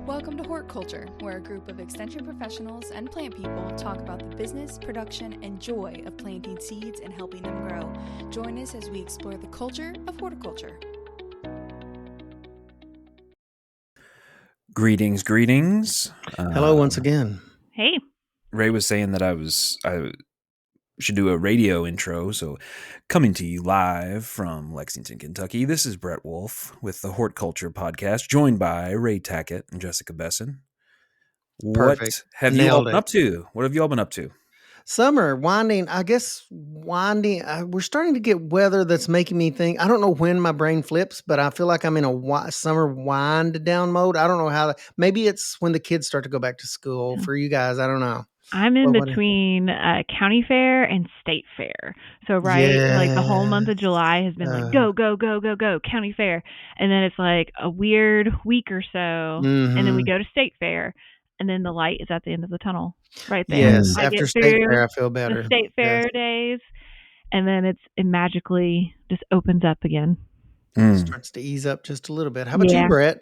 Welcome to Horticulture, where a group of extension professionals and plant people talk about the business, production, and joy of planting seeds and helping them grow. Join us as we explore the culture of horticulture. Greetings. Hello once again. Hey. Ray was saying that I should do a radio intro, so coming to you live from Lexington, Kentucky, this is Brett Wolf with the Horticulture podcast, joined by Ray Tackett and Jessica Besson. Perfect. What have you all been up to? What have you all been up to? Summer, winding. We're starting to get weather that's making me think. I don't know when my brain flips, but I feel like I'm in a summer wind down mode. I don't know how. Maybe it's when the kids start to go back to school. For you guys, I don't know. I'm in between county fair and state fair. So like the whole month of July has been like go county fair, and then it's like a weird week or so, and then we go to state fair, and then the light is at the end of the tunnel right there. Yes, after state fair, I feel better. The state fair days, and then it magically just opens up again. Starts to ease up just a little bit. How about you, Brett?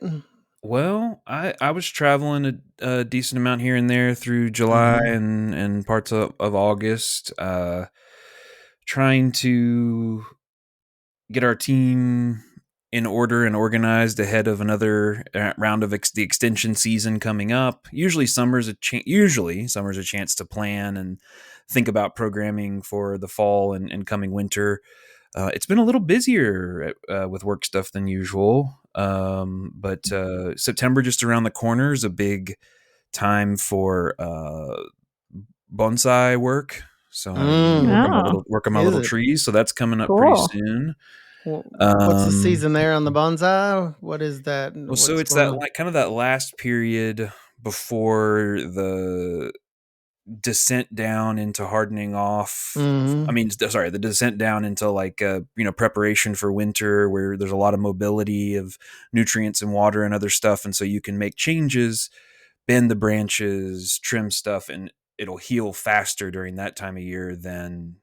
Well, I was traveling a decent amount here and there through July and parts of August, trying to get our team in order and organized ahead of another round of the extension season coming up. Usually summer's a chance to plan and think about programming for the fall and coming winter. It's been a little busier with work stuff than usual. But September just around the corner is a big time for bonsai work. So work on my little trees. So that's coming up pretty soon. What's the season there on the bonsai? What is that? Well, so it's that kind of that last period before the descent down into hardening off. The descent down into preparation for winter, where there's a lot of mobility of nutrients and water and other stuff, and so you can make changes, bend the branches, trim stuff, and it'll heal faster during that time of year than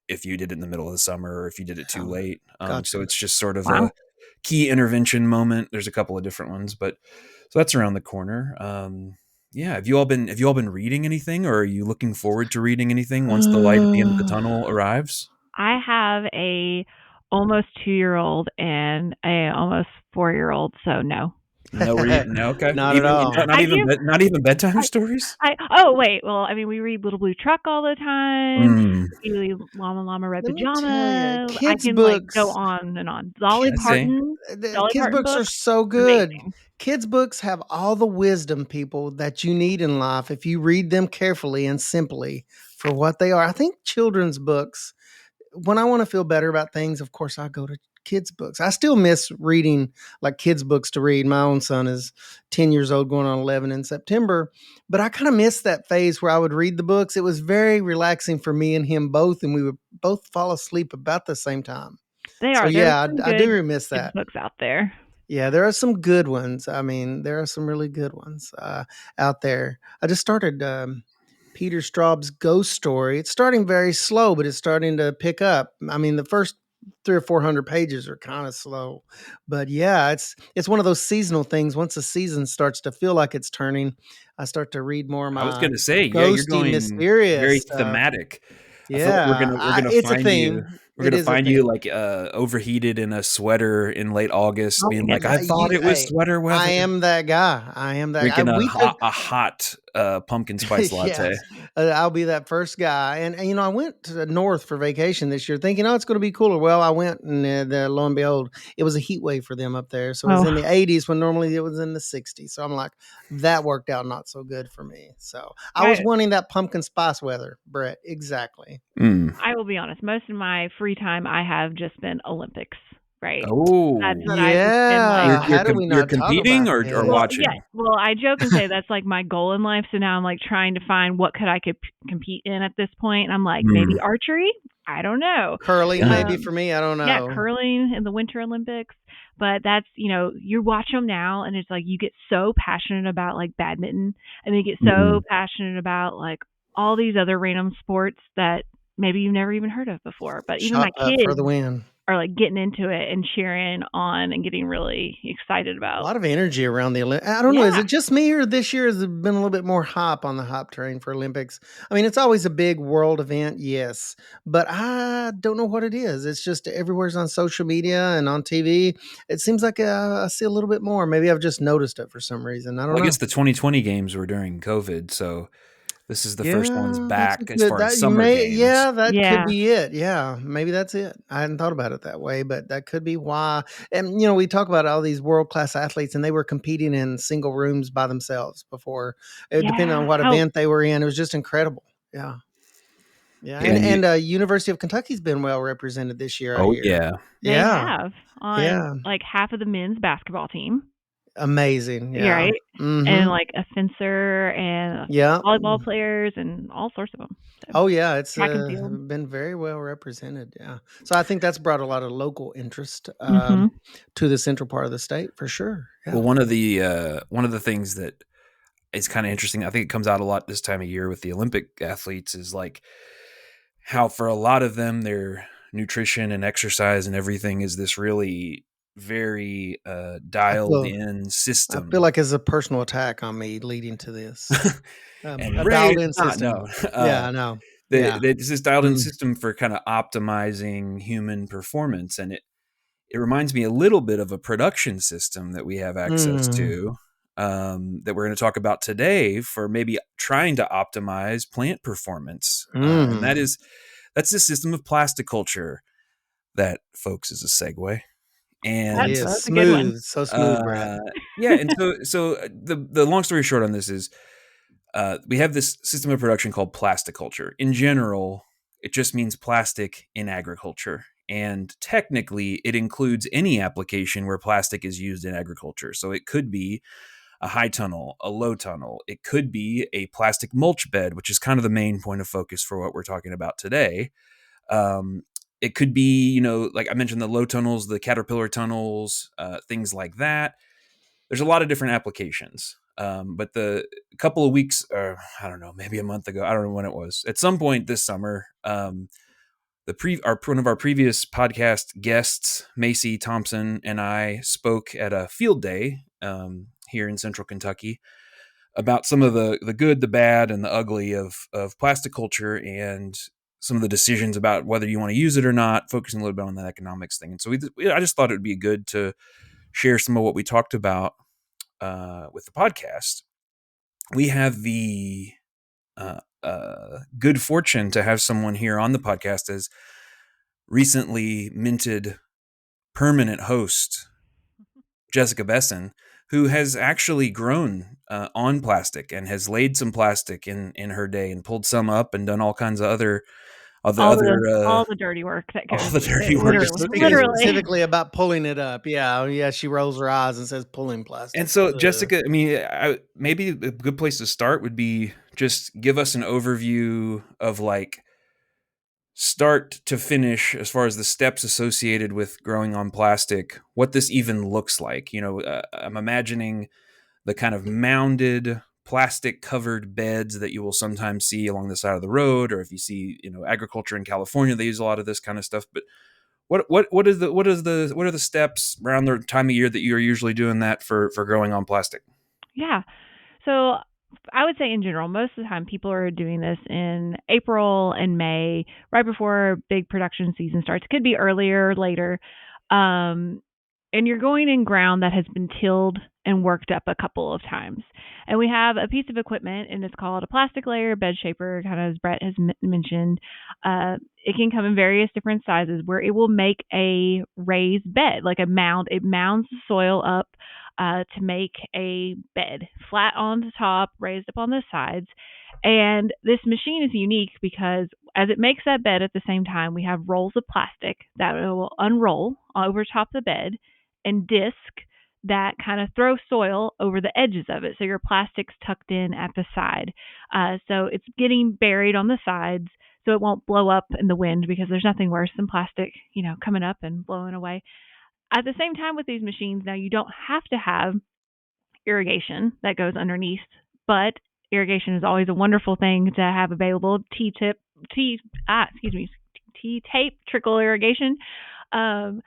if you did it in the middle of the summer or if you did it too late. Gotcha. So it's just sort of a key intervention moment. There's a couple of different ones, but so that's around the corner. Have you all been reading anything, or are you looking forward to reading anything once the light at the end of the tunnel arrives? I have a almost 2-year-old and a almost 4-year-old, so no. No reading? No, okay. Not at all. Not even bedtime stories? We read Little Blue Truck all the time. We read Llama Red Pajama. I can go on and on. Dolly Parton. Kids' books are so good. Amazing. Kids' books have all the wisdom, people, that you need in life if you read them carefully and simply for what they are. I think children's books, when I want to feel better about things, of course, I go to kids' books. I still miss reading like kids' books to read. My own son is 10 years old, going on 11 in September. But I kind of miss that phase where I would read the books. It was very relaxing for me and him both, and we would both fall asleep about the same time. They are. So, I do miss that. Books out there. Yeah, there are some good ones. I mean, there are some really good ones out there. I just started Peter Straub's Ghost Story. It's starting very slow, but it's starting to pick up. I mean, the first 300 or 400 pages are kind of slow, but yeah, it's one of those seasonal things. Once the season starts to feel like it's turning, I start to read more of my. I was going to say, you're going mysterious, very stuff. Thematic. Yeah, we're gonna it's find a theme. You. We're going to find you overheated in a sweater in late August, being like, I thought it was sweater weather. I am that guy. Drinking a hot pumpkin spice latte. Yes. I'll be that first guy. And I went to the north for vacation this year thinking, it's going to be cooler. Well, I went and lo and behold, it was a heat wave for them up there. So it was in the 80s when normally it was in the 60s. So I'm like, that worked out not so good for me. So I was wanting that pumpkin spice weather, Brett. Exactly. I will be honest. Most of my free time I have just been Olympics, right? Oh, that's what I've just been you're competing or watching? Yeah. Well, I joke and say that's like my goal in life. So now I'm like trying to find what could I compete in at this point. And I'm like, maybe archery? I don't know. Curling maybe for me. I don't know. Yeah, curling in the Winter Olympics. But that's, you watch them now and it's like you get so passionate about like badminton, and you get so passionate about like all these other random sports that maybe you've never even heard of before. But even my kids for the win. are like getting into it and cheering on and getting really excited about. A lot of energy around the Olympics. I don't know. Is it just me, or this year has been a little bit more hop on the hop train for Olympics? I mean, it's always a big world event, yes, but I don't know what it is. It's just everywhere's on social media and on TV. It seems like I see a little bit more. Maybe I've just noticed it for some reason. I don't know. I guess the 2020 games were during COVID, so this is the first ones That's a back as good far as summer games. that could be it. Yeah, maybe that's it. I hadn't thought about it that way, but that could be why. And we talk about all these world-class athletes, and they were competing in single rooms by themselves before, depending on what event they were in. It was just incredible. Yeah. Yeah, and University of Kentucky's been well represented this year, I hear. Yeah. They have on like half of the men's basketball team. Amazing. Yeah. Right. Mm-hmm. And like a fencer and volleyball players and all sorts of them. So it's been very well represented. Yeah. So I think that's brought a lot of local interest to the central part of the state for sure. Yeah. Well, one of the things that is kind of interesting, I think it comes out a lot this time of year with the Olympic athletes, is like how for a lot of them, their nutrition and exercise and everything is this really very dialed in system. I feel like it's a personal attack on me leading to this. And a dialed in system. No. I know. It's this dialed in system for kind of optimizing human performance. And it reminds me a little bit of a production system that we have access to, that we're going to talk about today for maybe trying to optimize plant performance. And that's the system of plasticulture. That, folks, is a segue. And that's a good one. So smooth, Brad. Yeah, and so the long story short on this is we have this system of production called plasticulture. In general, it just means plastic in agriculture. And technically, it includes any application where plastic is used in agriculture. So it could be a high tunnel, a low tunnel. It could be a plastic mulch bed, which is kind of the main point of focus for what we're talking about today. It could be, like I mentioned, the low tunnels, the caterpillar tunnels, things like that. There's a lot of different applications. But a couple of weeks, or I don't know, maybe a month ago, I don't know when it was, at some point this summer, one of our previous podcast guests, Macy Thompson, and I spoke at a field day here in Central Kentucky about some of the good, the bad, and the ugly of plasticulture and some of the decisions about whether you want to use it or not, focusing a little bit on that economics thing. And so I just thought it would be good to share some of what we talked about with the podcast. We have the good fortune to have someone here on the podcast as recently minted permanent host, Jessica Besson, who has actually grown on plastic and has laid some plastic in her day and pulled some up and done all kinds of all the dirty work that goes. All the dirty work, literally. Specifically about pulling it up. Yeah. She rolls her eyes and says pulling plastic. And so, Jessica, I mean, maybe a good place to start would be just give us an overview of like start to finish as far as the steps associated with growing on plastic, what this even looks like. I'm imagining the kind of mounded plastic covered beds that you will sometimes see along the side of the road, or if you see, agriculture in California, they use a lot of this kind of stuff. But what are the steps around the time of year that you're usually doing that for growing on plastic? Yeah. So I would say in general, most of the time people are doing this in April and May, right before big production season starts. It could be earlier or later. And you're going in ground that has been tilled and worked up a couple of times. And we have a piece of equipment, and it's called a plastic layer bed shaper, kind of as Brett has mentioned. It can come in various different sizes where it will make a raised bed, like a mound. It mounds the soil up to make a bed, flat on the top, raised up on the sides. And this machine is unique because as it makes that bed at the same time, we have rolls of plastic that will unroll over top of the bed and disc that kind of throw soil over the edges of it. So your plastic's tucked in at the side. So it's getting buried on the sides so it won't blow up in the wind, because there's nothing worse than plastic, coming up and blowing away. At the same time with these machines, now you don't have to have irrigation that goes underneath, but irrigation is always a wonderful thing to have available. T-tape trickle irrigation um,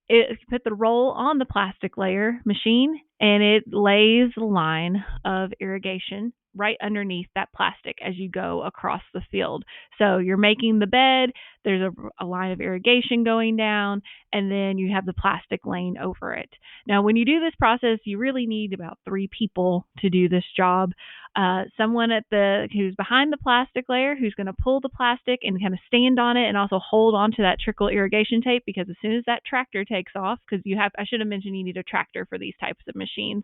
it put the roll on the plastic layer machine, and it lays a line of irrigation right underneath that plastic as you go across the field. So you're making the bed, there's a line of irrigation going down, and then you have the plastic laying over it. Now, when you do this process, you really need about 3 people to do this job. Someone who's behind the plastic layer, who's going to pull the plastic and kind of stand on it and also hold onto that trickle irrigation tape, because as soon as that tractor takes off, because I should have mentioned you need a tractor for these types of machines.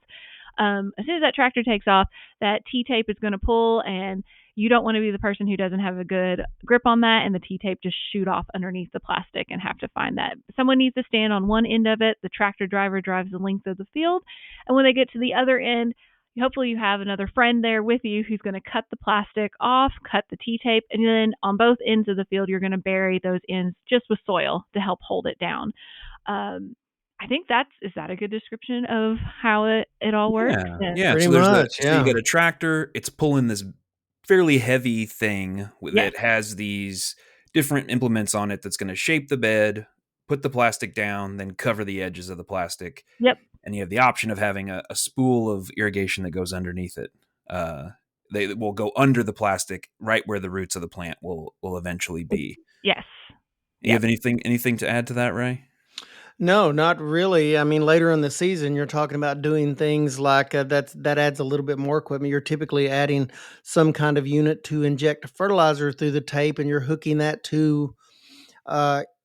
As soon as that tractor takes off, that T-tape is going to pull, and you don't want to be the person who doesn't have a good grip on that and the T-tape just shoot off underneath the plastic and have to find that. Someone needs to stand on one end of it. The tractor driver drives the length of the field, and when they get to the other end, hopefully you have another friend there with you who's going to cut the plastic off, cut the T-tape, and then on both ends of the field, you're going to bury those ends just with soil to help hold it down. I think is that a good description of how it all works? Yeah. Pretty So much, so you got a tractor, it's pulling this fairly heavy thing that has these different implements on it that's going to shape the bed, put the plastic down, then cover the edges of the plastic. Yep. And you have the option of having a spool of irrigation that goes underneath it. They will go under the plastic right where the roots of the plant will eventually be. Yes. You have anything to add to that, Ray? No, not really. I mean, later in the season, you're talking about doing things like that adds a little bit more equipment. You're typically adding some kind of unit to inject fertilizer through the tape, and you're hooking that to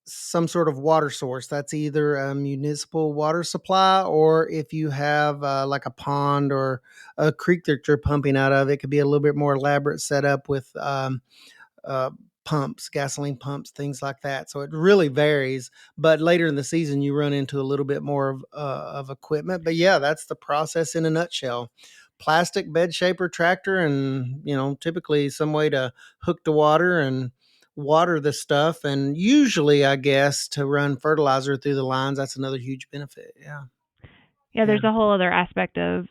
some sort of water source. That's either a municipal water supply, or if you have like a pond or a creek that you're pumping out of, it could be a little bit more elaborate setup with pumps, gasoline pumps, things like that. So it really varies. But later in the season, you run into a little bit more of equipment. But yeah, that's the process in a nutshell. Plastic bed shaper tractor, and typically some way to hook the water and water the stuff, and usually, I guess, to run fertilizer through the lines. That's another huge benefit. Yeah, there's a whole other aspect of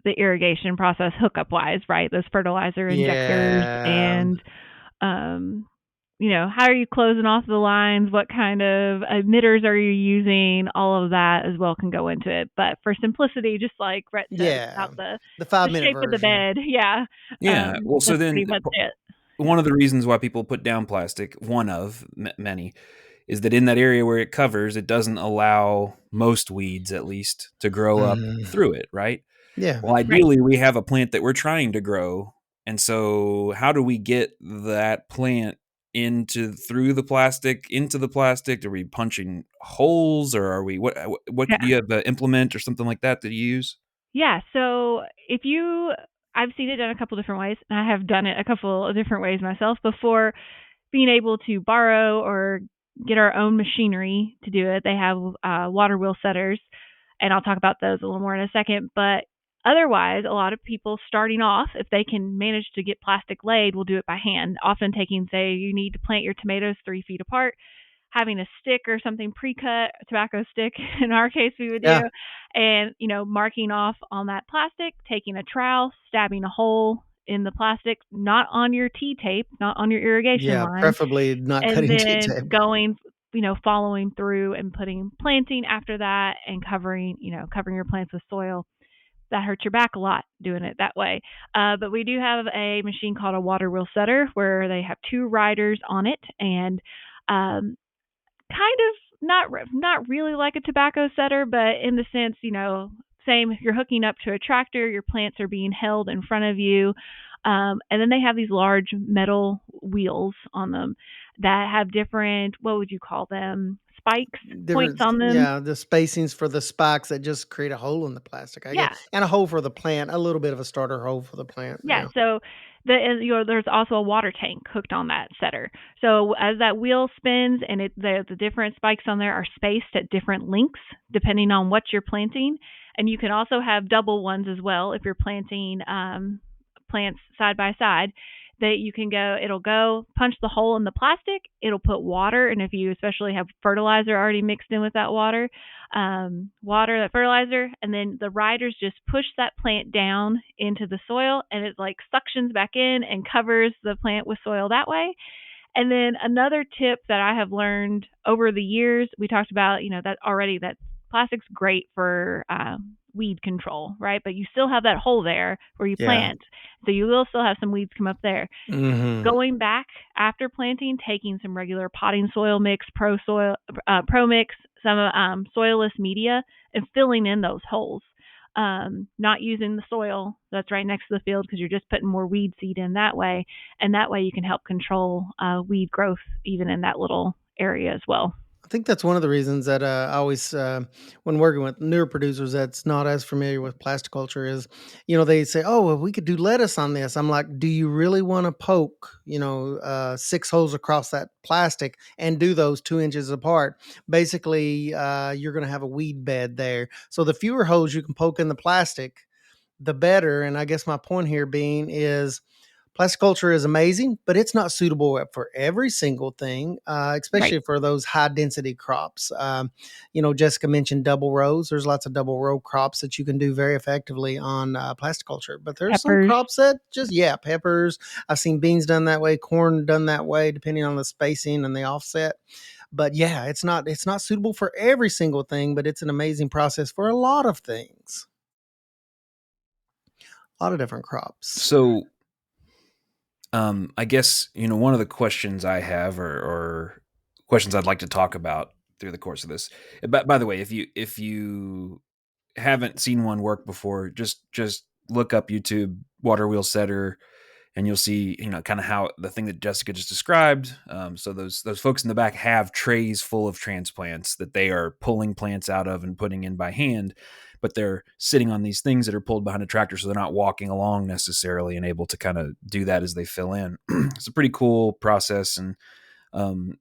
the irrigation process hookup wise, right? Those fertilizer injectors and how are you closing off the lines? What kind of emitters are you using? All of that as well can go into it. But for simplicity, just like Rhett said, about the 5-minute shape version of the bed. Yeah. Well, so then pretty much it. One of the reasons why people put down plastic, one of many, is that in that area where it covers, it doesn't allow most weeds, at least, to grow up through it, right? Yeah. Well, ideally, we have a plant that we're trying to grow. And so how do we get that plant through the plastic, into the plastic? Are we punching holes, or are we, what do you have, an implement or something like that you use? Yeah. So I've seen it done a couple different ways, and I have done it a couple of different ways myself before. Being able to borrow or get our own machinery to do it. They have water wheel setters, and I'll talk about those a little more in a second. But otherwise, a lot of people starting off, if they can manage to get plastic laid, will do it by hand. Often taking, say, you need to plant your tomatoes 3 feet apart, having a stick or something pre-cut, a tobacco stick in our case we would do, and marking off on that plastic, taking a trowel, stabbing a hole in the plastic, not on your T-tape, not on your irrigation line. Preferably not cutting T-tape. And then going, following through and planting after that, and covering your plants with soil. That hurts your back a lot doing it that way. But we do have a machine called a water wheel setter, where they have 2 riders on it, and kind of not really like a tobacco setter, but in the sense, same, you're hooking up to a tractor, your plants are being held in front of you. And then they have these large metal wheels on them that have different, what would you call them? Spikes, points on them. Yeah, the spacings for the spikes that just create a hole in the plastic, I guess. And a hole for the plant, a little bit of a starter hole for the plant. Yeah. So there's also a water tank hooked on that setter. So as that wheel spins, and the different spikes on there are spaced at different lengths depending on what you're planting. And you can also have double ones as well if you're planting plants side by side. That you can it'll go punch the hole in the plastic, it'll put water, and if you especially have fertilizer already mixed in with that water, that fertilizer, and then the riders just push that plant down into the soil, and it like suctions back in and covers the plant with soil that way. And then another tip that I have learned over the years, we talked about, that already, that plastic's great for weed control, right? But you still have that hole there where you plant. So you will still have some weeds come up there. Mm-hmm. Going back after planting, taking some regular potting soil mix, pro mix, some soilless media, and filling in those holes. Not using the soil that's right next to the field, because you're just putting more weed seed in that way. And that way you can help control weed growth even in that little area as well. I think that's one of the reasons that I always, when working with newer producers that's not as familiar with plasticulture, is, they say, "Oh, well, we could do lettuce on this." I'm like, "Do you really want to poke, 6 holes across that plastic and do those 2 inches apart? Basically, you're going to have a weed bed there. So the fewer holes you can poke in the plastic, the better." And I guess my point here being is, plasticulture is amazing, but it's not suitable for every single thing, especially Right. for those high density crops. Jessica mentioned double rows. There's lots of double row crops that you can do very effectively on plasticulture, but there's some Peppers. crops that peppers. I've seen beans done that way, corn done that way, depending on the spacing and the offset. But yeah, it's not suitable for every single thing, but it's an amazing process for a lot of things. A lot of different crops. So, I guess, one of the questions I have, or questions I'd like to talk about through the course of this. By the way, if you haven't seen one work before, just look up YouTube water wheel setter, and you'll see, kind of how the thing that Jessica just described. So those folks in the back have trays full of transplants that they are pulling plants out of and putting in by hand, but they're sitting on these things that are pulled behind a tractor, so they're not walking along necessarily and able to kind of do that as they fill in. It's a pretty cool process, and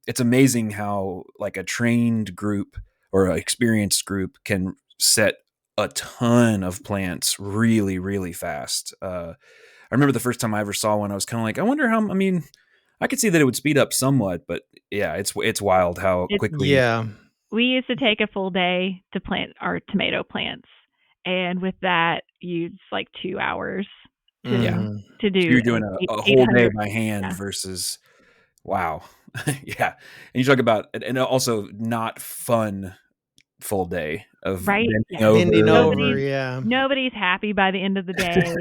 it's amazing how like a trained group or an experienced group can set a ton of plants really, really fast. I remember the first time I ever saw one, I was kind of like, I wonder how. I mean, I could see that it would speed up somewhat, but yeah, it's wild how quickly. Yeah. We used to take a full day to plant our tomato plants, and with that, it's like 2 hours to Mhm. to So do you're doing a whole day 800. by hand Yeah. versus wow, yeah. And you talk about, and also not fun full day of Right? bending Yeah. Bending over. over, yeah. Nobody's happy by the end of the day,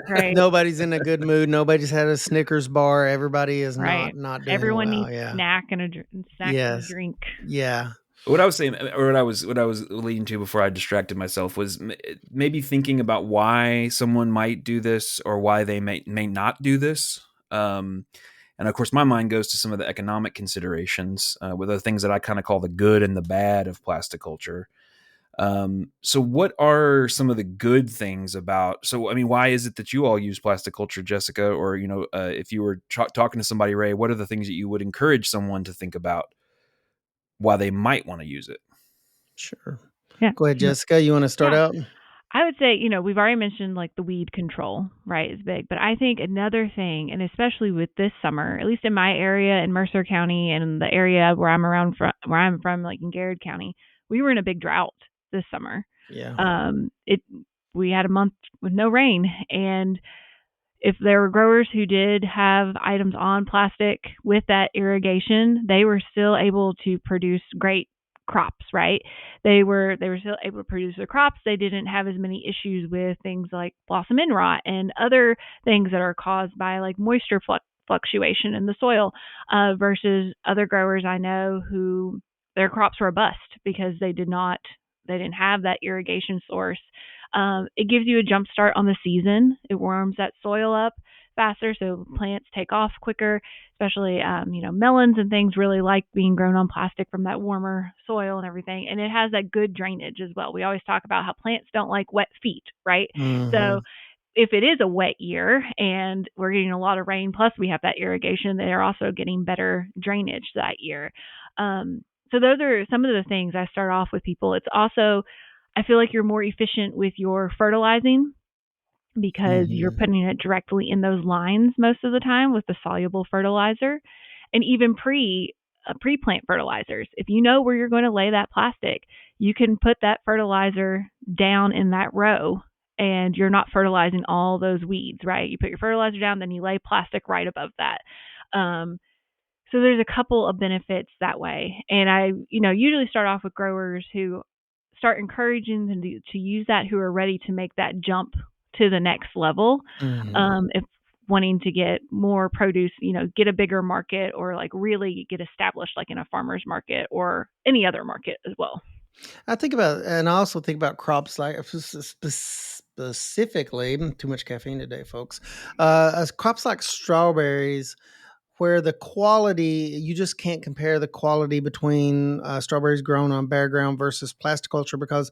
right? Nobody's in a good mood. Nobody's had a Snickers bar. Everybody is Right. not doing Everyone well. needs Yeah. snack and a Yes. drink. Yeah. What I was saying, or what I was leading to before I distracted myself, was maybe thinking about why someone might do this or why they may not do this. And of course, my mind goes to some of the economic considerations, with the things that I kind of call the good and the bad of plasticulture. So what are some of the good things about, so, I mean, why is it that you all use plasticulture, Jessica? Or, if you were talking to somebody, Ray, what are the things that you would encourage someone to think about why they might want to use it? Sure. Yeah. Go ahead, Jessica. You want to start Yeah. out? I would say, we've already mentioned like the weed control, right, is big. But I think another thing, and especially with this summer, at least in my area in Mercer County and the area where I'm from, like in Garrett County, we were in a big drought this summer. Yeah. We had a month with no rain, and if there were growers who did have items on plastic with that irrigation, they were still able to produce great crops, right? They were still able to produce their crops. They didn't have as many issues with things like blossom end rot and other things that are caused by like moisture fluctuation in the soil, versus other growers I know who their crops were a bust because they didn't have that irrigation source. It gives you a jump start on the season. It warms that soil up faster, so plants take off quicker. Especially, melons and things really like being grown on plastic from that warmer soil and everything. And it has that good drainage as well. We always talk about how plants don't like wet feet, right? Mhm. So if it is a wet year and we're getting a lot of rain, plus we have that irrigation, they're also getting better drainage that year. So those are some of the things I start off with people. It's also, I feel like you're more efficient with your fertilizing because you're Mhm. putting it directly in those lines most of the time with the soluble fertilizer, and even pre-plant fertilizers. If you know where you're going to lay that plastic, you can put that fertilizer down in that row, and you're not fertilizing all those weeds, right? You put your fertilizer down, then you lay plastic right above that. So there's a couple of benefits that way. And I, usually start off with growers who start encouraging them to use that, who are ready to make that jump to the next level. If wanting to get more produce, get a bigger market, or like really get established like in a farmer's market or any other market as well. I think about, and I also think about crops like specifically, too much caffeine today, folks. As crops like strawberries, where the quality, you just can't compare the quality between strawberries grown on bare ground versus plasticulture, because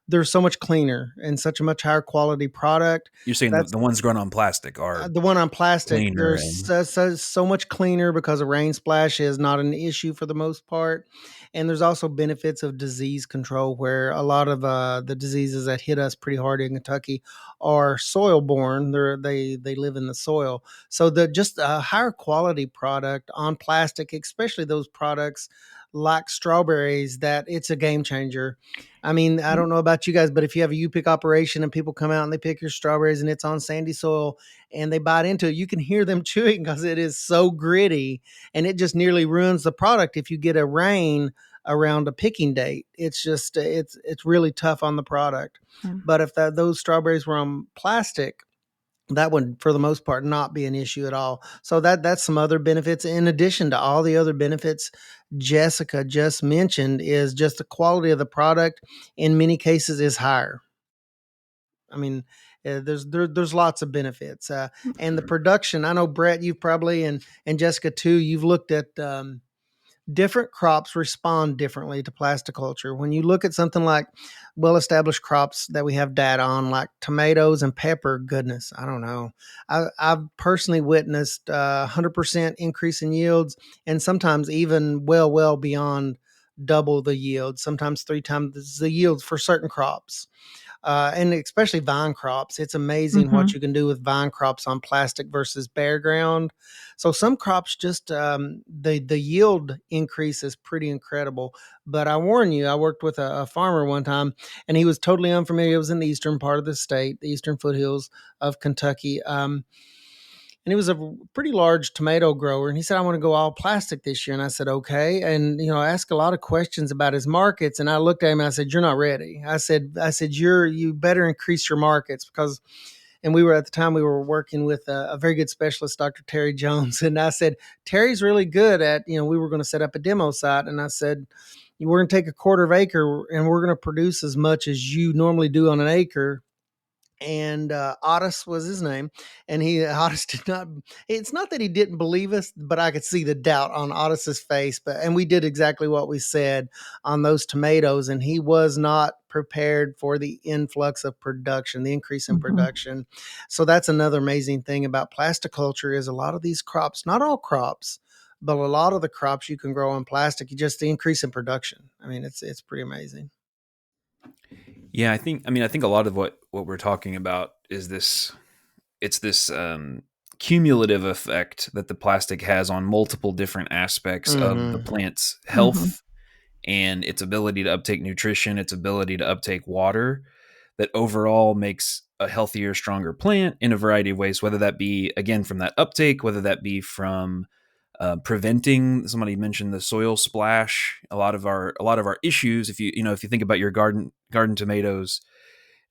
they're so much cleaner and such a much higher quality product. You're saying That's the ones grown on plastic are the one on plastic. cleaner There's and so much cleaner because a rain splash is not an issue for the most part. And there's also benefits of disease control, where a lot of the diseases that hit us pretty hard in Kentucky are soil borne. They live in the soil. So the just a higher quality product on plastic, especially those products like strawberries, that it's a game changer. I mean, I don't know about you guys, but if you have a U-pick operation and people come out and they pick your strawberries and it's on sandy soil and they bite into it, you can hear them chewing because it is so gritty, and it just nearly ruins the product if you get a rain around a picking date. It's just it's really tough on the product. But if those strawberries were on plastic, that would for the most part not be an issue at all. So that's some other benefits in addition to all the other benefits Jessica just mentioned. Is just the quality of the product in many cases is higher. I mean, there's lots of benefits, and the production. I know Brett, you've probably, and Jessica too. You've looked at different crops respond differently to plasticulture. When you look at something like well-established crops that we have data on, like tomatoes and pepper, goodness, I don't know. I've personally witnessed 100% increase in yields, and sometimes even well beyond double the yield, sometimes 3 times the yields for certain crops. And especially vine crops. It's amazing what you can do with vine crops on plastic versus bare ground. So some crops just the yield increase is pretty incredible. But I warn you, I worked with a farmer one time, and he was totally unfamiliar. It was in the eastern part of the state, the eastern foothills of Kentucky. And he was a pretty large tomato grower, and he said, I want to go all plastic this year. And I said, okay. And I asked a lot of questions about his markets, and I looked at him and I said, you're not ready. I said you better increase your markets, because, and we were at the time we were working with a very good specialist, Dr. Terry Jones. And I said, Terry's really good at, we were going to set up a demo site. And I said, we're going to take a quarter of acre and we're going to produce as much as you normally do on an acre. And Otis was his name, and Otis did not. It's not that he didn't believe us, but I could see the doubt on Otis's face. And we did exactly what we said on those tomatoes, and he was not prepared for the influx of production, the increase in production. So that's another amazing thing about plasticulture is a lot of these crops, not all crops, but a lot of the crops you can grow on plastic. Just the increase in production. I mean, it's pretty amazing. Yeah, I think a lot of what we're talking about is this cumulative effect that the plastic has on multiple different aspects of the plant's health and its ability to uptake nutrition, its ability to uptake water, that overall makes a healthier, stronger plant in a variety of ways, whether that be, again, from that uptake, whether that be from preventing. Somebody mentioned the soil splash. A lot of our issues, if you think about your garden tomatoes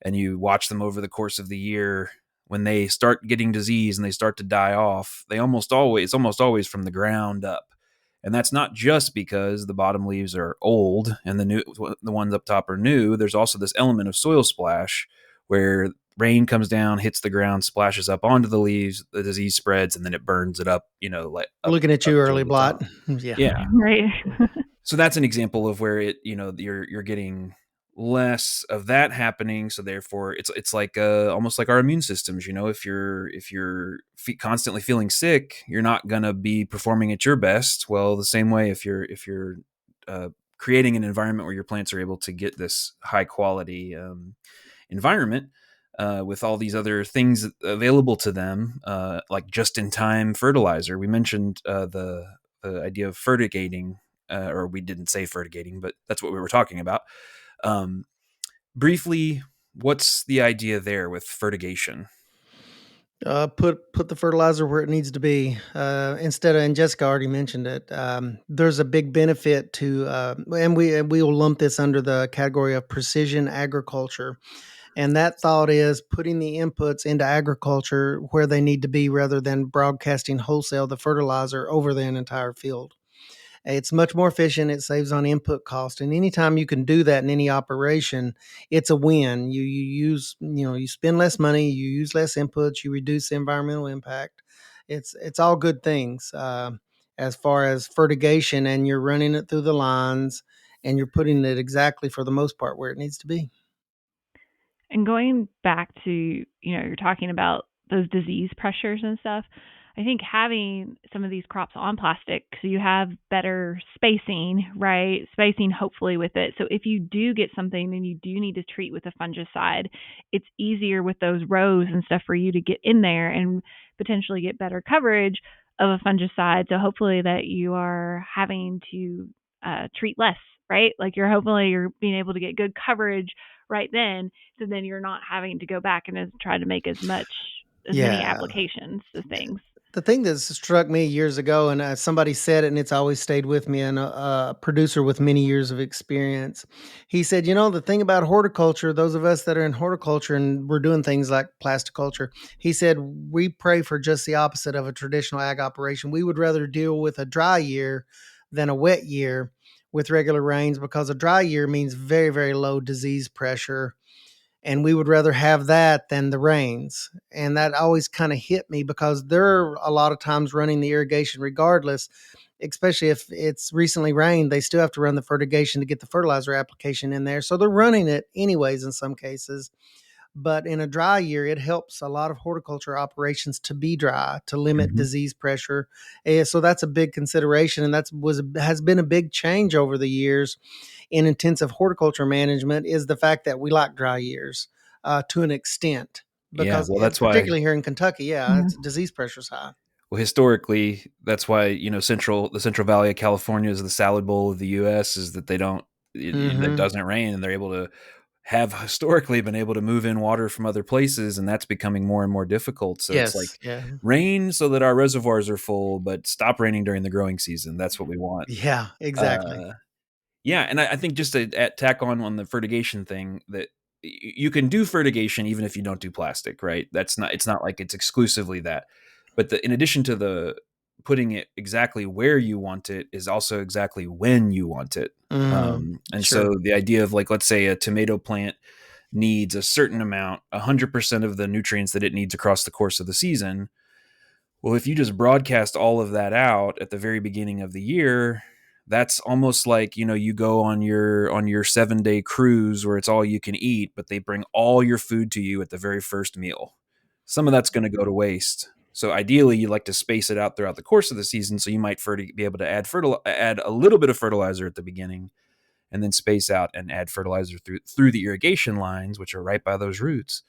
and you watch them over the course of the year, when they start getting disease and they start to die off, it's almost always from the ground up. And that's not just because the bottom leaves are old and the ones up top are new. There's also this element of soil splash where rain comes down, hits the ground, splashes up onto the leaves, the disease spreads, and then it burns it up, like looking at you, early blot. Yeah. Right. So that's an example of where you're getting less of that happening. So therefore it's like almost like our immune systems. If you're constantly feeling sick, you're not going to be performing at your best. Well, the same way, if you're creating an environment where your plants are able to get this high quality environment with all these other things available to them, like just in time fertilizer. We mentioned the idea of fertigating, or we didn't say fertigating, but that's what we were talking about. Briefly, what's the idea there with fertigation? Put the fertilizer where it needs to be. Instead of, and Jessica already mentioned it. There's a big benefit to, and we will lump this under the category of precision agriculture. And that thought is putting the inputs into agriculture where they need to be, rather than broadcasting wholesale the fertilizer over the entire field. It's much more efficient. It saves on input cost, and anytime you can do that in any operation, it's a win. You spend less money, you use less inputs, you reduce the environmental impact. It's all good things. As far as fertigation, and you're running it through the lines, and you're putting it exactly, for the most part, where it needs to be. And going back to, you're talking about those disease pressures and stuff. I think having some of these crops on plastic, so you have better spacing, right? Spacing hopefully with it. So if you do get something and you do need to treat with a fungicide, it's easier with those rows and stuff for you to get in there and potentially get better coverage of a fungicide. So hopefully that you are having to treat less, right? Like you're being able to get good coverage right then. So then you're not having to go back and try to make as many applications of things. The thing that struck me years ago, and somebody said it, and it's always stayed with me, and a producer with many years of experience, he said, the thing about horticulture, those of us that are in horticulture and we're doing things like plasticulture, he said, we pray for just the opposite of a traditional ag operation. We would rather deal with a dry year than a wet year with regular rains, because a dry year means very, very low disease pressure, and we would rather have that than the rains. And that always kind of hit me, because they're a lot of times running the irrigation regardless, especially if it's recently rained. They still have to run the fertigation to get the fertilizer application in there. So they're running it anyways in some cases. But in a dry year, it helps a lot of horticulture operations to be dry, to limit disease pressure. So that's a big consideration, and has been a big change over the years in intensive horticulture management, is the fact that we like dry years to an extent. Yeah, Because well, that's why. particularly here in Kentucky, it's disease pressure's high. Well, historically, that's why the Central Valley of California is the salad bowl of the U.S. Is that it doesn't rain, and they're able to have historically been able to move in water from other places, and that's becoming more and more difficult. So it's like rain so that our reservoirs are full, but stop raining during the growing season. That's what we want. Yeah, exactly. Yeah, and I think just to tack on the fertigation thing, that you can do fertigation even if you don't do plastic, right? It's not like it's exclusively that. But in addition to the putting it exactly where you want it, is also exactly when you want it. So the idea of, like, let's say a tomato plant needs a certain amount, 100% of the nutrients that it needs across the course of the season. Well, if you just broadcast all of that out at the very beginning of the year, that's almost like, you go on your 7-day cruise where it's all you can eat, but they bring all your food to you at the very first meal. Some of that's going to go to waste. So ideally, you like to space it out throughout the course of the season. So you might be able to add a little bit of fertilizer at the beginning, and then space out and add fertilizer through the irrigation lines, which are right by those roots.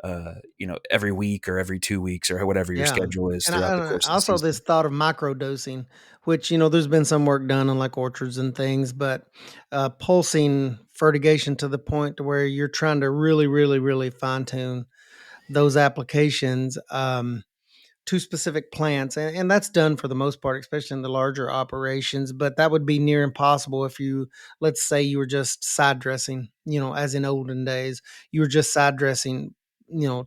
Every week or every 2 weeks or whatever your schedule is throughout the course of the season. Also, this thought of microdosing, which, there's been some work done on like orchards and things, but pulsing fertigation to the point to where you're trying to really, really, really fine tune those applications to specific plants. And that's done for the most part, especially in the larger operations. But that would be near impossible if let's say you were just side dressing, as in olden days, you were just side dressing,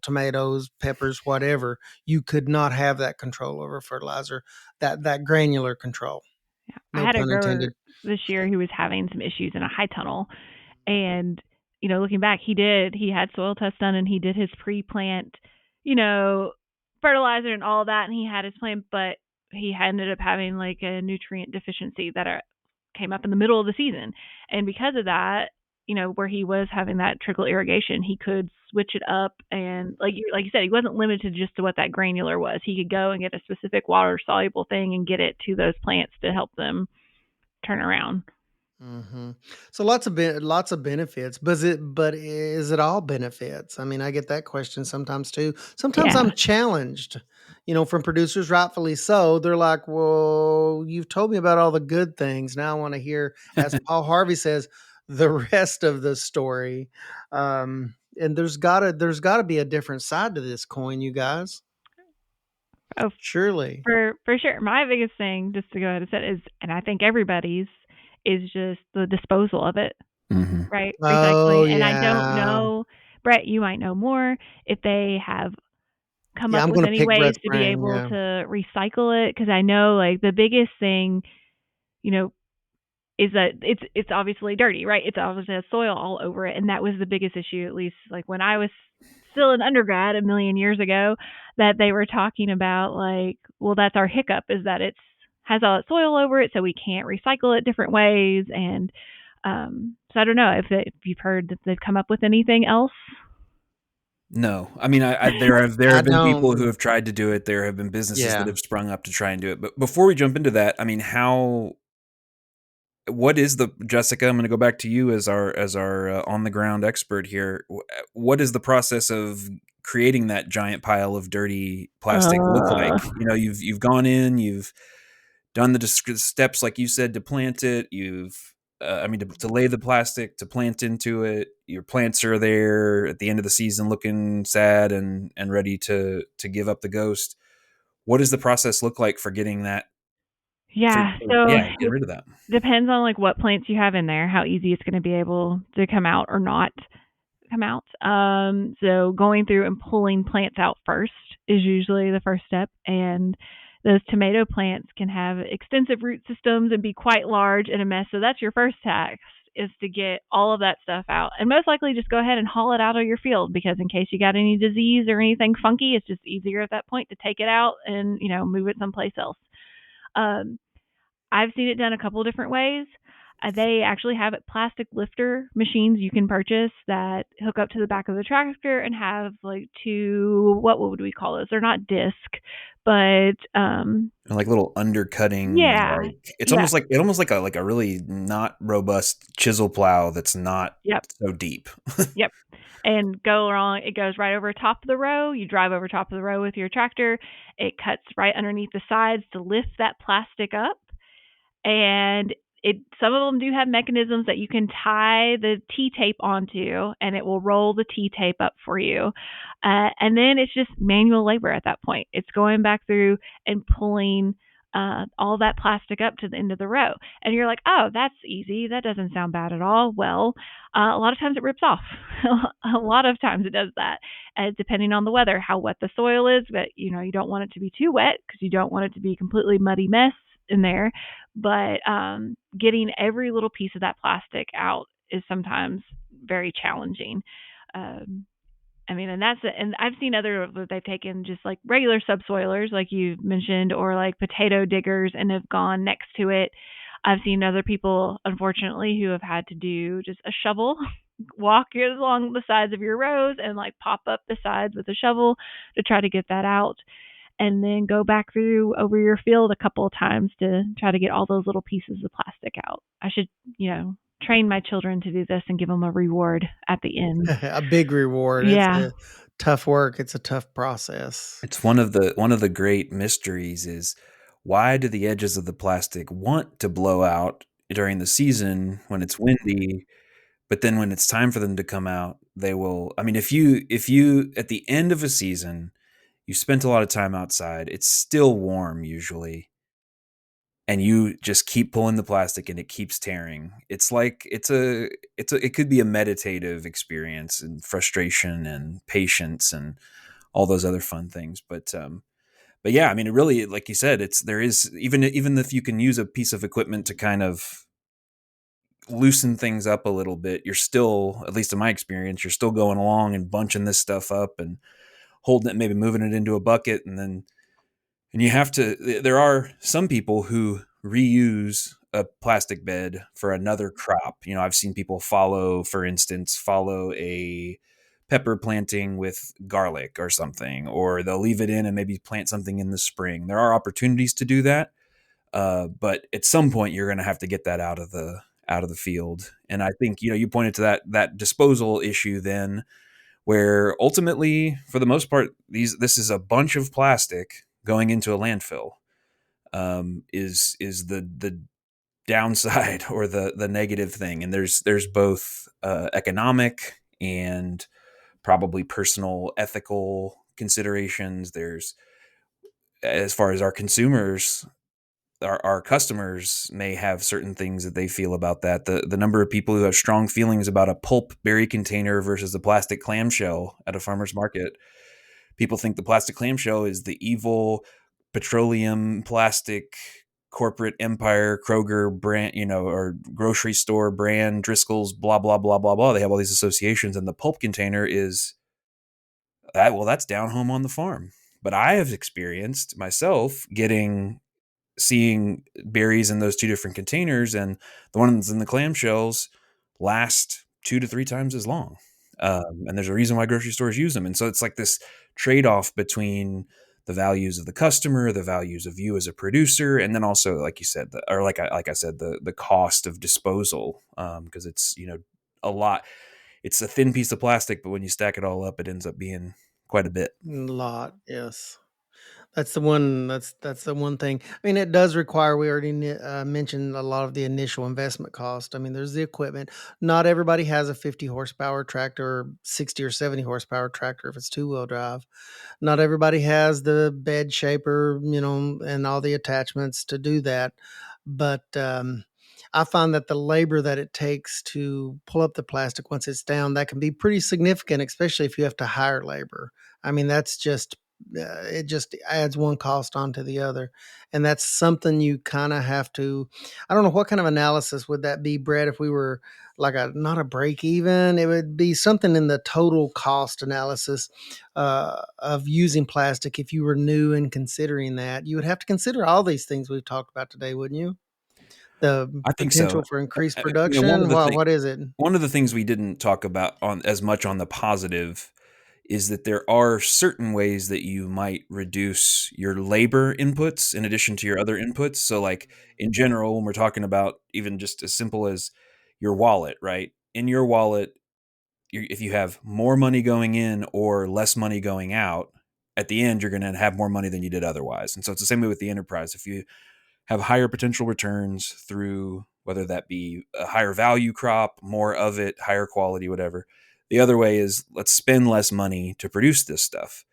tomatoes, peppers, whatever. You could not have that control over fertilizer, that granular control. Yeah. No, I had a grower this year who was having some issues in a high tunnel. And, looking back, he had soil tests done, and he did his pre-plant, fertilizer and all that, and he had his plant, but he ended up having like a nutrient deficiency that came up in the middle of the season. And because of that, where he was having that trickle irrigation, he could switch it up, and like you said, he wasn't limited just to what that granular was. He could go and get a specific water soluble thing and get it to those plants to help them turn around. So lots of benefits, but is it all benefits? I mean, I get that question sometimes too. Sometimes I'm challenged, from producers, rightfully so. They're like, "Well, you've told me about all the good things. Now I want to hear," as Paul Harvey says, "the rest of the story." And there's gotta be a different side to this coin, you guys. Oh, Surely. for sure. My biggest thing, just to go ahead and say, is, and I think everybody's, is just the disposal of it, Mm-hmm. right? Oh, Recycling. And I don't yeah. know, Brett, you might know more, if they have come Yeah, up I'm with gonna any pick ways Brett's to be brain, able yeah. to recycle it. Because I know, like, the biggest thing, you know, is that it's obviously dirty, right? It's obviously has soil all over it, and that was the biggest issue, at least like when I was still an undergrad a million years ago, that they were talking about, like, well, that's our hiccup, is that it's has all that soil over it, so we can't recycle it different ways. And so I don't know if you've heard that they've come up with anything else. No, I mean, there I have been people don't. who have tried to do it. There have been businesses that Yeah. have sprung up to try and do it. But before we jump into that, I mean, what is the Jessica? I'm going to go back to you as our on the ground expert here. What is the process of creating that giant pile of dirty plastic look Uh, like? You know, you've gone in, you've done the steps like you said to plant it. You've I mean, to lay the plastic, to plant into it. Your plants are there at the end of the season, looking sad and ready to give up the ghost. What does the process look like for getting that? yeah, so Yeah, getting rid of that. depends on like what plants you have in there, how easy it's going to be able to come out or not come out. So going through and pulling plants out first is usually the first step. And those tomato plants can have extensive root systems and be quite large and a mess. So that's your first task, is to get all of that stuff out. And most likely just go ahead and haul it out of your field, because in case you got any disease or anything funky, it's just easier at that point to take it out and, move it someplace else. Um, I've seen it done a couple different ways. They actually have plastic lifter machines you can purchase that hook up to the back of the tractor and have like two, what would we call those? They're not disc, but Like little undercutting, yeah, like it's yeah, almost like a really not robust chisel plow that's not yep, so deep. yep. And go along, it goes right over top of the row. You drive over top of the row with your tractor. It cuts right underneath the sides to lift that plastic up. And some of them do have mechanisms that you can tie the T-tape onto, and it will roll the T-tape up for you. And then it's just manual labor at that point. It's going back through and pulling all that plastic up to the end of the row. And you're like, oh, that's easy. That doesn't sound bad at all. Well, a lot of times it rips off. A lot of times it does that, depending on the weather, how wet the soil is. But, you don't want it to be too wet, because you don't want it to be a completely muddy mess in there. But getting every little piece of that plastic out is sometimes very challenging. I mean, and that's it. And I've seen other that they've taken just like regular subsoilers, like you mentioned, or like potato diggers, and have gone next to it. I've seen other people, unfortunately, who have had to do just a shovel, walk along the sides of your rows and like pop up the sides with a shovel to try to get that out, and then go back through over your field a couple of times to try to get all those little pieces of plastic out. I should, train my children to do this and give them a reward at the end. A big reward. It's Yeah. a tough work. It's a tough process. It's one of the great mysteries is, why do the edges of the plastic want to blow out during the season when it's windy, but then when it's time for them to come out, they will. I mean, if you at the end of a season, you spent a lot of time outside, it's still warm usually, and you just keep pulling the plastic and it keeps tearing. It's like it could be a meditative experience, and frustration and patience and all those other fun things. But yeah, I mean, it really, like you said, there is, even if you can use a piece of equipment to kind of loosen things up a little bit, you're still, at least in my experience, you're still going along and bunching this stuff up and holding it, maybe moving it into a bucket, and you have to. There are some people who reuse a plastic bed for another crop. You know, I've seen people for instance, follow a pepper planting with garlic or something, or they'll leave it in and maybe plant something in the spring. There are opportunities to do that, but at some point you're going to have to get that out of the field. And I think you pointed to that disposal issue then, where ultimately, for the most part, this is a bunch of plastic going into a landfill. Is the downside or the negative thing, and there's both economic and probably personal ethical considerations. There's as far as our consumers, our customers may have certain things that they feel about that. The number of people who have strong feelings about a pulp berry container versus the plastic clamshell at a farmer's market. People think the plastic clamshell is the evil petroleum plastic corporate empire, Kroger brand, or grocery store brand, Driscoll's, blah, blah, blah, blah, blah. They have all these associations. And the pulp container is that, well, that's down home on the farm. But I have experienced myself seeing berries in those two different containers, and the ones in the clamshells last 2 to 3 times as long. And there's a reason why grocery stores use them. And so it's like this trade-off between the values of the customer, the values of you as a producer, and then also, like you said, like I said, the cost of disposal, because it's a lot. It's a thin piece of plastic, but when you stack it all up, it ends up being quite a bit. A lot, yes. That's the one. That's the one thing. I mean, it does require. We already mentioned a lot of the initial investment cost. I mean, there's the equipment. Not everybody has a 50 horsepower tractor, or 60 or 70 horsepower tractor if it's 2-wheel drive. Not everybody has the bed shaper, and all the attachments to do that. But I find that the labor that it takes to pull up the plastic once it's down, that can be pretty significant, especially if you have to hire labor. I mean, that's just it just adds one cost onto the other, and that's something you kind of have to. I don't know what kind of analysis would that be, Brett. If we were like not a break even, it would be something in the total cost analysis of using plastic. If you were new and considering that, you would have to consider all these things we've talked about today, wouldn't you? The I think so. potential for increased One production. of the What is it? one of the things we didn't talk about on as much on the positive is that there are certain ways that you might reduce your labor inputs in addition to your other inputs. So, like in general, when we're talking about even just as simple as your wallet, right? In your wallet, if you have more money going in or less money going out, at the end, you're going to have more money than you did otherwise. And so it's the same way with the enterprise. If you have higher potential returns through whether that be a higher value crop, more of it, higher quality, whatever. The other way is let's spend less money to produce this stuff.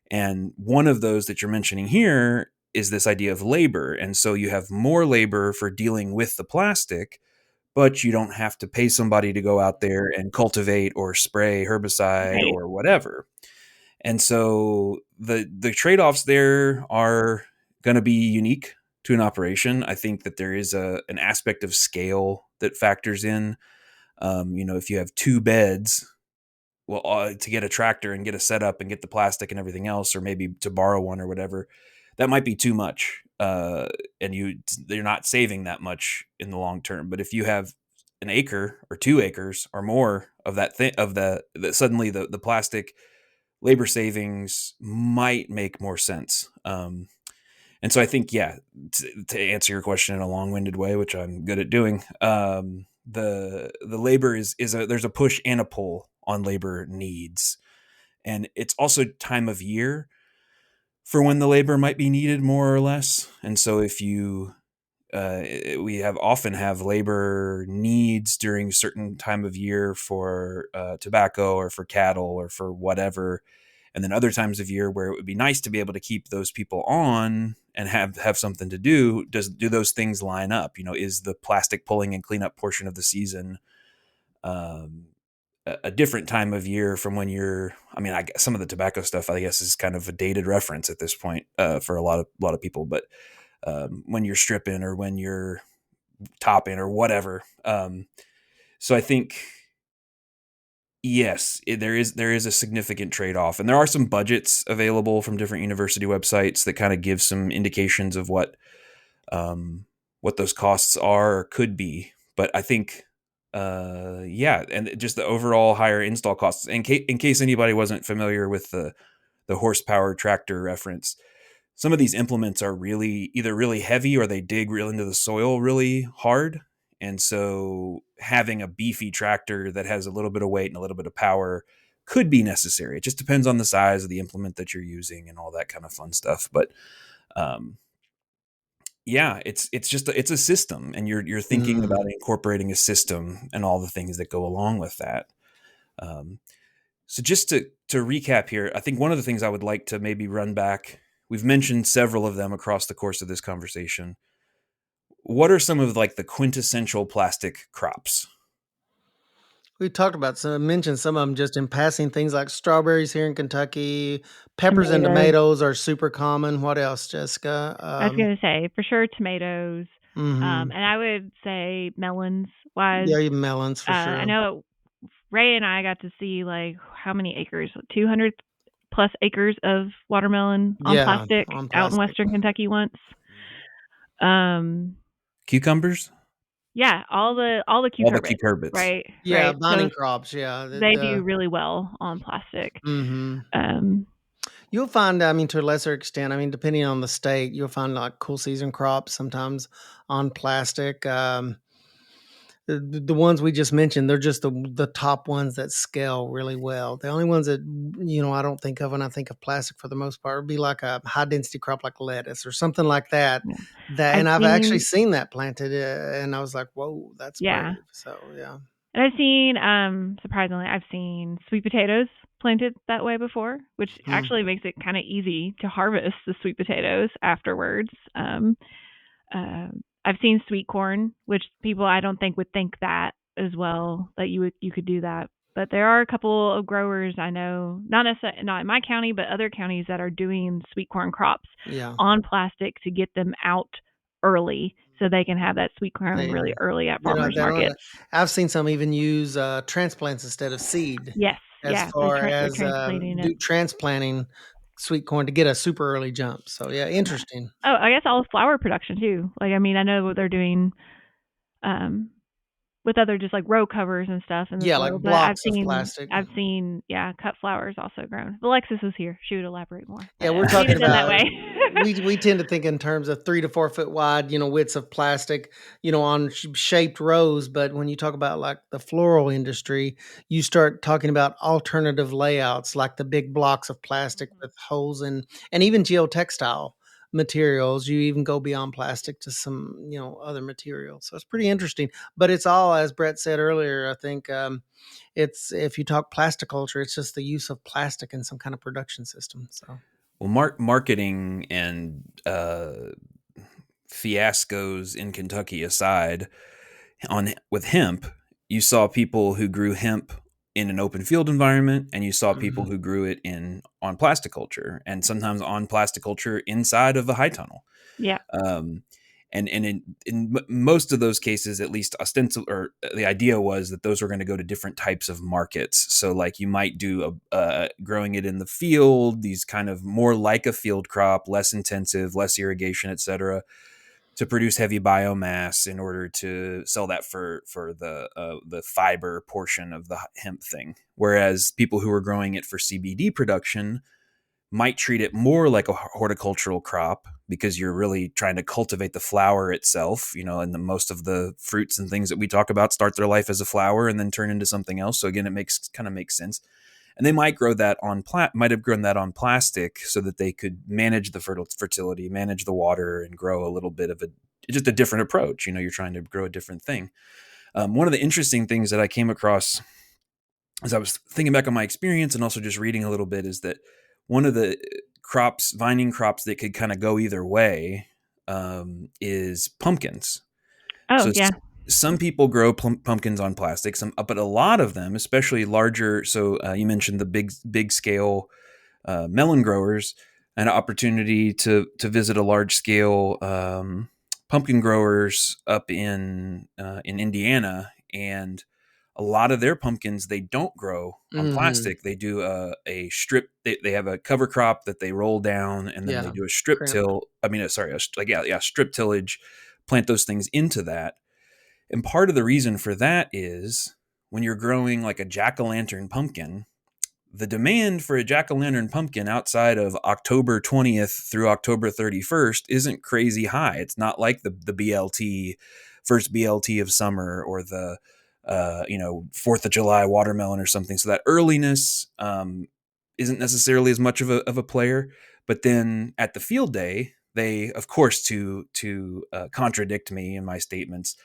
And one of those that you're mentioning here is this idea of labor. And so you have more labor for dealing with the plastic, but you don't have to pay somebody to go out there and cultivate or spray herbicide Right. or whatever. And so the trade-offs there are going to be unique to an operation. I think that there is an aspect of scale that factors in. If you have 2 beds, well, to get a tractor and get a setup and get the plastic and everything else, or maybe to borrow one or whatever, that might be too much, and you're not saving that much in the long term. But if you have an acre or 2 acres or more of that thing, suddenly the plastic labor savings might make more sense. And so I think, yeah, to answer your question in a long-winded way, which I'm good at doing, the labor there's a push and a pull on labor needs, and it's also time of year for when the labor might be needed more or less. And so if you we often have labor needs during certain time of year for tobacco or for cattle or for whatever, and then other times of year where it would be nice to be able to keep those people on and have something to do. Do those things line up? Is the plastic pulling and cleanup portion of the season a different time of year from when I guess some of the tobacco stuff, I guess, is kind of a dated reference at this point for a lot of people, but when you're stripping or when you're topping or whatever. So I think, yes, there is a significant trade-off, and there are some budgets available from different university websites that kind of give some indications of what those costs are or could be. But I think, yeah, and just the overall higher install costs. In case anybody wasn't familiar with the horsepower tractor reference, some of these implements are either really heavy or they dig real into the soil really hard. And so having a beefy tractor that has a little bit of weight and a little bit of power could be necessary. It just depends on the size of the implement that you're using and all that kind of fun stuff. But yeah, it's a system, and you're thinking about incorporating a system and all the things that go along with that. So just to recap here, I think one of the things I would like to maybe run back we've mentioned several of them across the course of this conversation. What are some of like the quintessential plastic crops? We talked about some, mentioned some of them just in passing. Things like strawberries here in Kentucky, peppers and Tomatoes. tomatoes are super common. What else, Jessica? I was going to say for sure tomatoes, Mm-hmm. and I would say melons wise. Yeah, melons for I sure. know Ray and I got to see like how many acres, 200 plus acres of watermelon on plastic out in Western Kentucky once. Cucumbers? Yeah, all the cucurbits, right? Yeah, right. vining crops. Yeah, they do really well on plastic. Mm-hmm. You'll find, I mean, to a lesser extent, I mean, depending on the state, you'll find like cool season crops sometimes on plastic. The ones we just mentioned, they're just the top ones that scale really well. The only ones that, I don't think of when I think of plastic for the most part would be like a high density crop like lettuce or something like that. Yeah. I've actually seen that planted, and I was like, whoa, that's brave. So, yeah. And I've seen, surprisingly, I've seen sweet potatoes planted that way before, which actually makes it kind of easy to harvest the sweet potatoes afterwards. I've seen sweet corn, which people I don't think would think that as well, that you could do that. But there are a couple of growers I know, not necessarily not in my county, but other counties that are doing sweet corn crops on plastic to get them out early so they can have that sweet corn really early at farmers markets. I've seen some even use transplants instead of seed. Yes. As far as transplanting sweet corn to get a super early jump. So yeah, interesting. Oh, I guess all flower production too. Like, I mean, I know what they're doing with other just like row covers and stuff in the soil, like blocks of plastic. I've seen cut flowers also grown. Alexis is here; she would elaborate more. Yeah, we're talking about that way. we tend to think in terms of 3 to 4 foot wide, widths of plastic, on shaped rows. But when you talk about like the floral industry, you start talking about alternative layouts, like the big blocks of plastic with holes and even geotextile materials. You even go beyond plastic to some other materials, so it's pretty interesting. But it's all, as Brett said earlier, I think it's, if you talk plasticulture, it's just the use of plastic in some kind of production system. So well, marketing and fiascos in Kentucky aside, with hemp, you saw people who grew hemp in an open field environment, and you saw people who grew it on plasticulture, and sometimes on plasticulture inside of a high tunnel. Yeah. And in most of those cases, at least ostensibly, or the idea was that those were going to go to different types of markets. So like you might do growing it in the field, these kind of more like a field crop, less intensive, less irrigation, etc., to produce heavy biomass in order to sell that for the fiber portion of the hemp thing. Whereas people who are growing it for CBD production might treat it more like a horticultural crop, because you're really trying to cultivate the flower itself, and most of the fruits and things that we talk about start their life as a flower and then turn into something else. So again, it makes sense. And they might grow that might have grown that on plastic so that they could manage the fertility, manage the water, and grow a little bit of just a different approach. You're trying to grow a different thing. One of the interesting things that I came across as I was thinking back on my experience and also just reading a little bit is that one of the vining crops that could kind of go either way is pumpkins. Oh, so yeah. Some people grow pumpkins on plastic, but a lot of them, especially larger. So you mentioned the big scale melon growers, an opportunity to visit a large scale pumpkin growers up in Indiana, and a lot of their pumpkins, they don't grow on plastic. They do a strip. They have a cover crop that they roll down, and then they do a strip till. I mean, strip tillage. Plant those things into that. And part of the reason for that is when you're growing like a jack-o'-lantern pumpkin, the demand for a jack-o'-lantern pumpkin outside of October 20th through October 31st isn't crazy high. It's not like the BLT, first BLT of summer, or the 4th of July watermelon or something. So that earliness isn't necessarily as much of a player. But then at the field day, they, of course, to contradict me in my statements,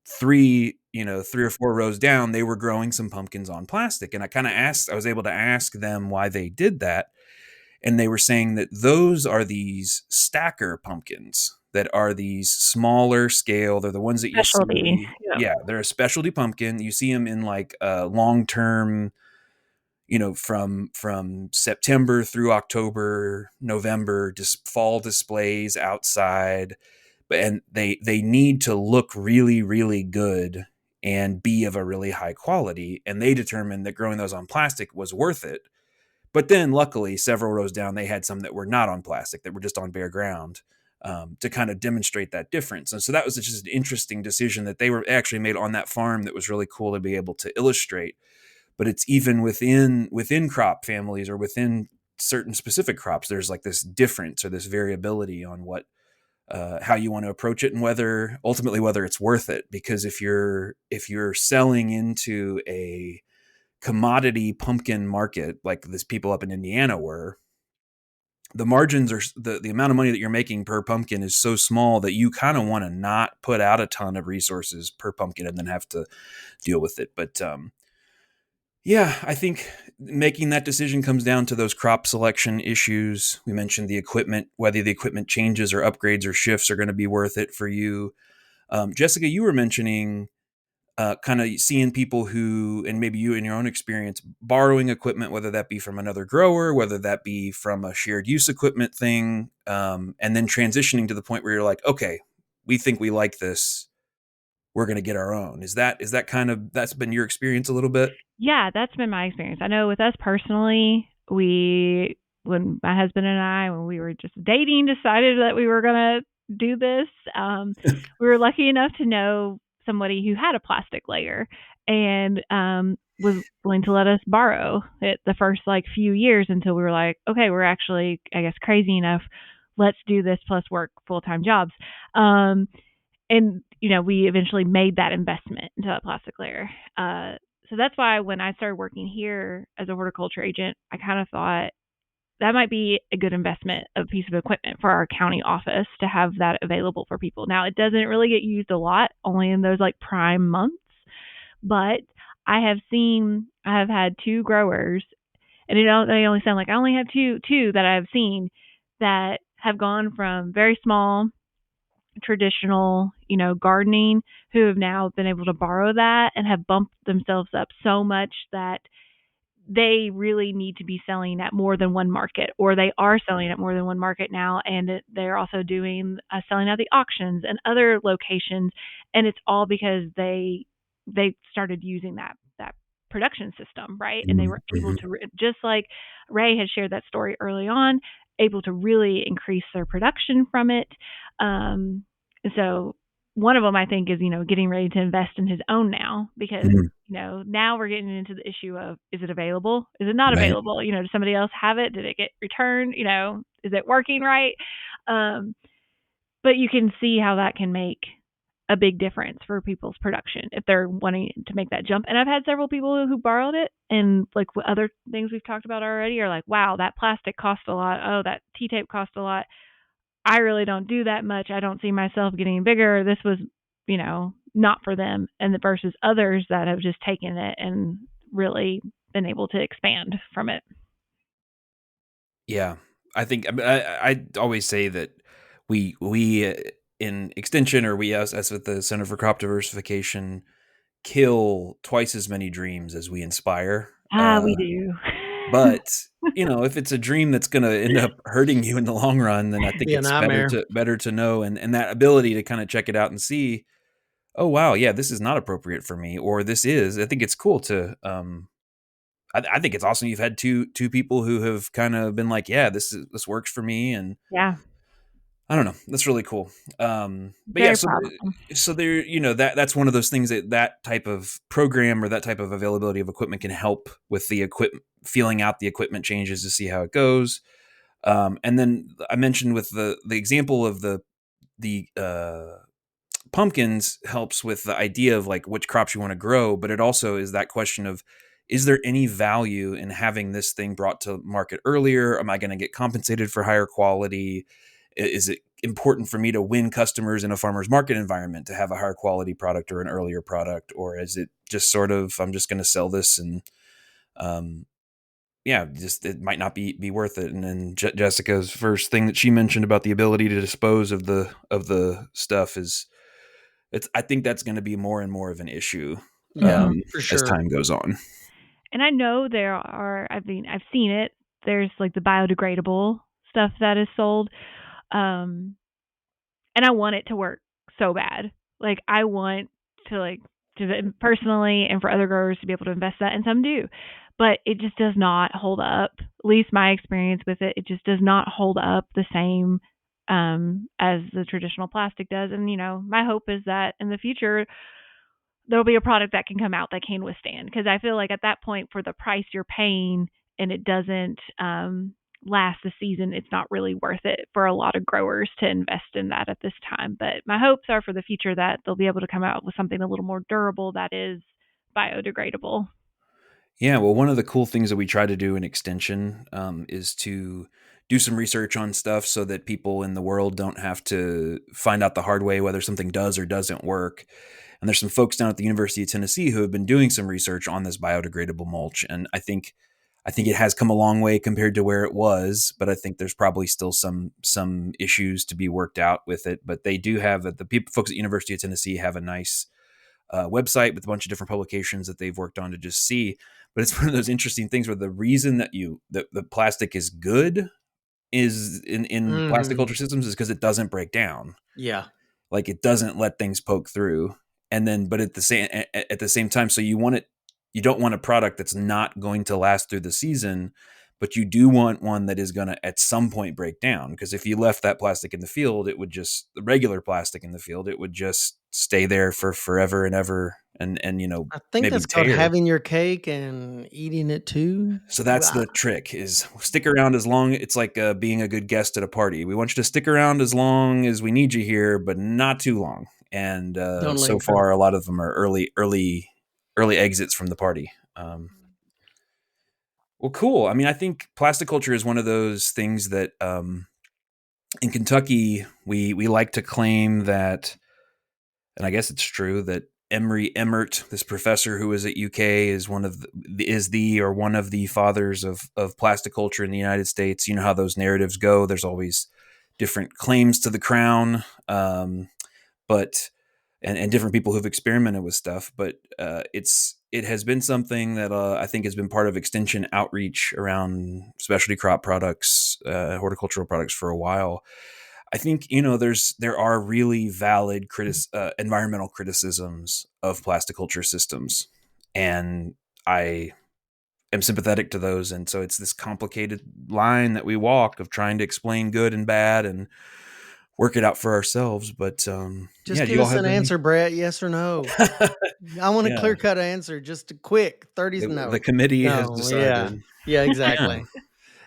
3 or 4 rows down, they were growing some pumpkins on plastic. And I was able to ask them why they did that. And they were saying that those are these stacker pumpkins that are these smaller scale. They're the ones that you Specialty. see. Yeah. Yeah, they're a specialty pumpkin. You see them in like long-term, from September through October, November, just fall displays outside. And they need to look really, really good and be of a really high quality. And they determined that growing those on plastic was worth it. But then luckily, several rows down, they had some that were not on plastic, that were just on bare ground, to kind of demonstrate that difference. And so that was just an interesting decision that they were actually made on that farm that was really cool to be able to illustrate. But it's even within crop families, or within certain specific crops, there's like this difference or this variability on what how you want to approach it, and whether it's worth it. Because if you're selling into a commodity pumpkin market like this people up in Indiana were, the margins are the amount of money that you're making per pumpkin is so small that you kind of want to not put out a ton of resources per pumpkin and then have to deal with it. But yeah, I think making that decision comes down to those crop selection issues. We mentioned the equipment, whether the equipment changes or upgrades or shifts are going to be worth it for you. Jessica, you were mentioning kind of seeing people who, and maybe you in your own experience, borrowing equipment, whether that be from another grower, whether that be from a shared use equipment thing, and then transitioning to the point where you're like, okay, we think we like this, we're going to get our own. Is that kind of, that's been your experience a little bit? Yeah, that's been my experience. I know with us personally, when my husband and I, when we were just dating, decided that we were going to do this, we were lucky enough to know somebody who had a plastic layer and was willing to let us borrow it the first like few years until we were like, okay, we're actually, I guess, crazy enough. Let's do this plus work full-time jobs. And, we eventually made that investment into that plastic layer. So that's why when I started working here as a horticulture agent, I kind of thought that might be a good investment of a piece of equipment for our county office to have that available for people. Now, it doesn't really get used a lot, only in those like prime months, but I have had two growers, and they only sound like I only have two that I've seen that have gone from very small traditional, gardening, who have now been able to borrow that and have bumped themselves up so much that they really need to be selling at more than one market, or they are selling at more than one market now. And they're also doing selling at the auctions and other locations. And it's all because they started using that production system, right? And they were able to, just like Ray had shared that story early on, able to really increase their production from it. So one of them, I think, is, getting ready to invest in his own now, because, now we're getting into the issue of, is it available? Is it not Right. available? Does somebody else have it? Did it get returned? Is it working right? But you can see how that can make a big difference for people's production if they're wanting to make that jump. And I've had several people who borrowed it, and like other things we've talked about already are like, wow, that plastic cost a lot. Oh, that T-tape cost a lot. I really don't do that much. I don't see myself getting bigger. This was, not for them. And versus others that have just taken it and really been able to expand from it. Yeah. I think, I always say that we in extension, or we as with the Center for Crop Diversification, kill twice as many dreams as we inspire. We do. But if it's a dream that's going to end up hurting you in the long run, then I think it's better to know, and that ability to kind of check it out and see, oh wow, yeah, this is not appropriate for me, or this is. I think it's cool to. I think it's awesome. You've had two people who have kind of been like, yeah, this works for me, and yeah. I don't know. That's really cool. But Very yeah, so there, that's one of those things that type of program or that type of availability of equipment can help with the equipment, feeling out the equipment changes to see how it goes. And then I mentioned with the example of the pumpkins helps with the idea of like which crops you want to grow, but it also is that question of, is there any value in having this thing brought to market earlier? Am I going to get compensated for higher quality? Is it important for me to win customers in a farmer's market environment to have a higher quality product or an earlier product? Or is it just sort of, I'm just going to sell this and, just it might not be worth it. And then Jessica's first thing that she mentioned about the ability to dispose of the stuff I think that's going to be more and more of an issue For as sure. time goes on. And I know there are, I've seen it. There's like the biodegradable stuff that is sold. And I want it to work so bad. Like I want to personally and for other growers to be able to invest that, and some do. But it just does not hold up. At least my experience with it, it just does not hold up the same as the traditional plastic does. And my hope is that in the future there'll be a product that can come out that can withstand. Because I feel like at that point, for the price you're paying, and it doesn't last the season, it's not really worth it for a lot of growers to invest in that at this time. But my hopes are for the future that they'll be able to come out with something a little more durable that is biodegradable. Yeah, well, one of the cool things that we try to do in Extension is to do some research on stuff so that people in the world don't have to find out the hard way whether something does or doesn't work. And there's some folks down at the University of Tennessee who have been doing some research on this biodegradable mulch, and I think it has come a long way compared to where it was, but I think there's probably still some issues to be worked out with it. But they do have folks at University of Tennessee have a nice website with a bunch of different publications that they've worked on to just see. But it's one of those interesting things where the reason that the plastic is good is in plasticulture systems is because it doesn't break down. Yeah. Like it doesn't let things poke through. And then, but at the same time, so you don't want a product that's not going to last through the season, but you do want one that is going to at some point break down. Because if you left that plastic in the field, the regular plastic in the field, it would just stay there for forever and ever. And I think maybe that's called tear. having your cake and eating it too. So that's the trick, is stick around as long. It's like being a good guest at a party. We want you to stick around as long as we need you here, but not too long. And so far, a lot of them are early exits from the party. Well, cool. I mean, I think plasticulture is one of those things that in Kentucky we like to claim that, and I guess it's true, that Emery Emmert, this professor who was at UK, is one of the fathers of plasticulture in the United States. You know how those narratives go. There's always different claims to the crown, but different people who've experimented with stuff. But it has been something that I think has been part of Extension outreach around specialty crop products, horticultural products for a while. I think there are really valid environmental criticisms of plasticulture systems, and I am sympathetic to those. And so it's this complicated line that we walk of trying to explain good and bad and work it out for ourselves. But just give us an answer, Brett. Yes or no? I want a clear-cut answer. Just a quick 30s. No, the committee has decided. Yeah, exactly.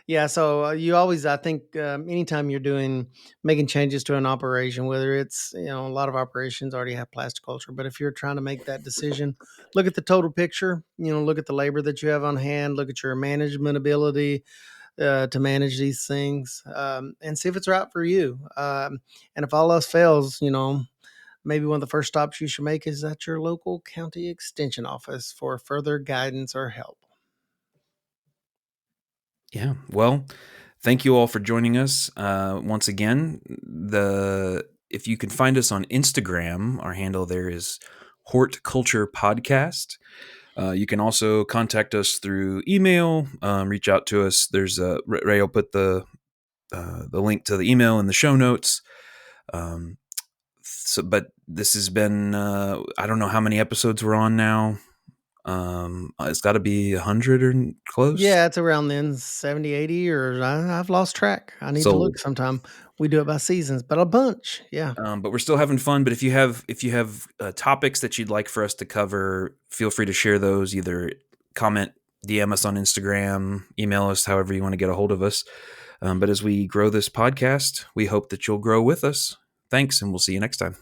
Yeah, so you always, I think, anytime you're making changes to an operation, whether it's, a lot of operations already have plasticulture, but if you're trying to make that decision, look at the total picture, look at the labor that you have on hand, look at your management ability to manage these things, and see if it's right for you. And if all else fails, maybe one of the first stops you should make is at your local county extension office for further guidance or help. Yeah. Well, thank you all for joining us. Once again, if you can find us on Instagram, our handle there is Horticulture Podcast. You can also contact us through email, reach out to us. There's Ray will put the link to the email in the show notes. But this has been, I don't know how many episodes we're on now. It's got to be 100 or close. Yeah, it's around then, 70, 80, or I've lost track. I need to look sometime. We do it by seasons, but a bunch. Yeah. But we're still having fun. But if you have topics that you'd like for us to cover, feel free to share those. Either comment, DM us on Instagram, email us, however you want to get a hold of us. But as we grow this podcast, we hope that you'll grow with us. Thanks, and we'll see you next time.